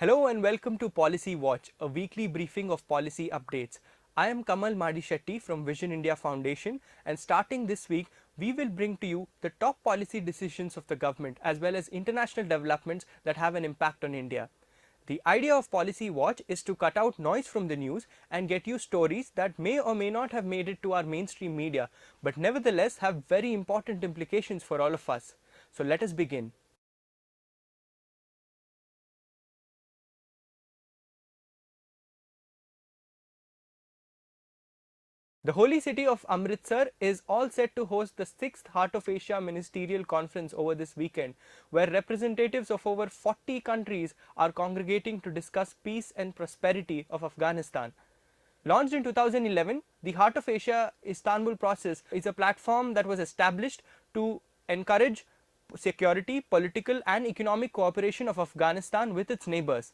Hello and welcome to Policy Watch, a weekly briefing of policy updates. I am Kamal Madishetty from Vision India Foundation, and starting this week, we will bring to you the top policy decisions of the government as well as international developments that have an impact on India. The idea of Policy Watch is to cut out noise from the news and get you stories that may or may not have made it to our mainstream media, but nevertheless have very important implications for all of us. So let us begin. The holy city of Amritsar is all set to host the 6th Heart of Asia Ministerial Conference over this weekend, where representatives of over 40 countries are congregating to discuss peace and prosperity of Afghanistan. Launched in 2011, the Heart of Asia Istanbul process is a platform that was established to encourage security, political and economic cooperation of Afghanistan with its neighbours.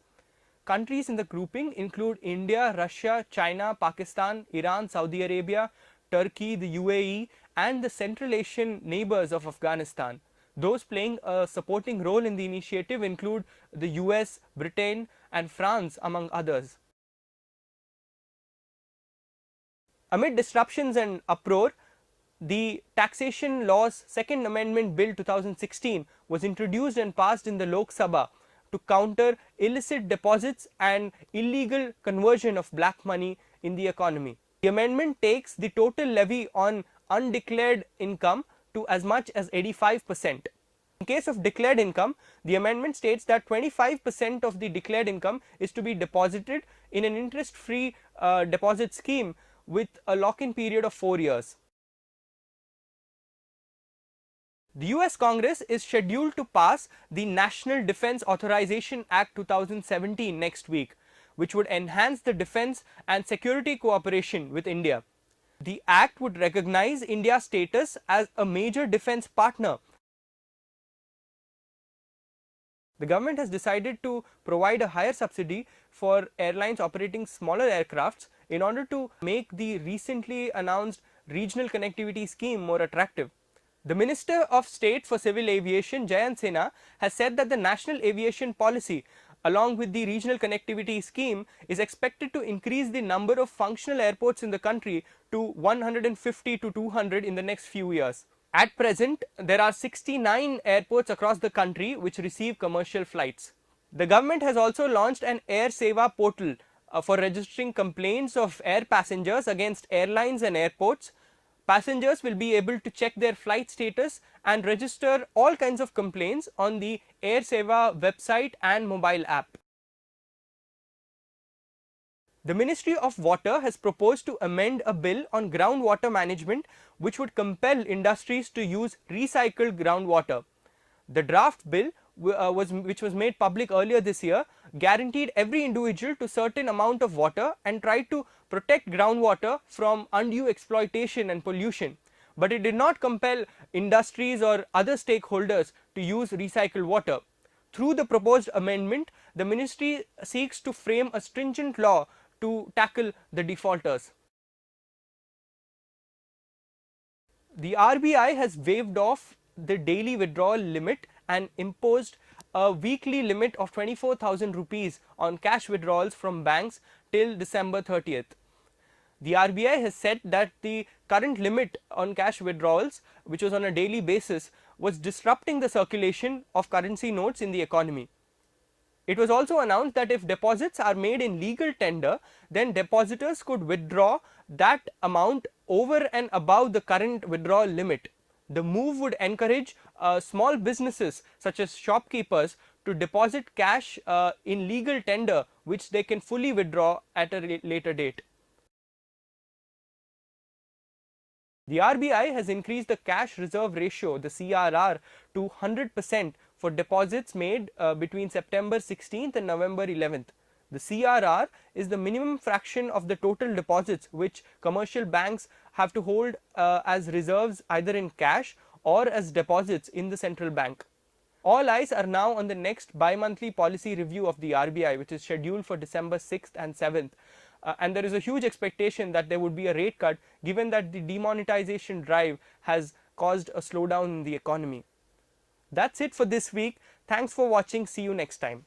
Countries in the grouping include India, Russia, China, Pakistan, Iran, Saudi Arabia, Turkey, the UAE and the Central Asian neighbours of Afghanistan. Those playing a supporting role in the initiative include the US, Britain and France among others. Amid disruptions and uproar, the Taxation Laws Second Amendment Bill 2016 was introduced and passed in the Lok Sabha to counter illicit deposits and illegal conversion of black money in the economy. The amendment takes the total levy on undeclared income to as much as 85%. In case of declared income, the amendment states that 25% of the declared income is to be deposited in an interest-free deposit scheme with a lock-in period of 4 years. The US Congress is scheduled to pass the National Defense Authorization Act 2017 next week, which would enhance the defense and security cooperation with India. The act would recognize India's status as a major defense partner. The government has decided to provide a higher subsidy for airlines operating smaller aircrafts in order to make the recently announced regional connectivity scheme more attractive. The Minister of State for Civil Aviation, Jayant Sinha, has said that the National Aviation Policy, along with the regional connectivity scheme, is expected to increase the number of functional airports in the country to 150 to 200 in the next few years. At present, there are 69 airports across the country which receive commercial flights. The government has also launched an Air Seva portal for registering complaints of air passengers against airlines and airports. Passengers will be able to check their flight status and register all kinds of complaints on the Air Seva website and mobile app. The Ministry of Water has proposed to amend a bill on groundwater management which would compel industries to use recycled groundwater. The draft bill, which was made public earlier this year, guaranteed every individual to certain amount of water and tried to protect groundwater from undue exploitation and pollution, but it did not compel industries or other stakeholders to use recycled water. Through the proposed amendment, the ministry seeks to frame a stringent law to tackle the defaulters. The RBI has waived off the daily withdrawal limit and imposed a weekly limit of 24,000 rupees on cash withdrawals from banks till December 30th. The RBI has said that the current limit on cash withdrawals, which was on a daily basis, was disrupting the circulation of currency notes in the economy. It was also announced that if deposits are made in legal tender, then depositors could withdraw that amount over and above the current withdrawal limit. The move would encourage small businesses such as shopkeepers to deposit cash in legal tender, which they can fully withdraw at a later date. The RBI has increased the cash reserve ratio, the CRR, to 100% for deposits made between September 16th and November 11th. The CRR is the minimum fraction of the total deposits which commercial banks have to hold as reserves either in cash or as deposits in the central bank. All eyes are now on the next bi-monthly policy review of the RBI, which is scheduled for December 6th and 7th. And there is a huge expectation that there would be a rate cut, given that the demonetization drive has caused a slowdown in the economy. That's it for this week. Thanks for watching. See you next time.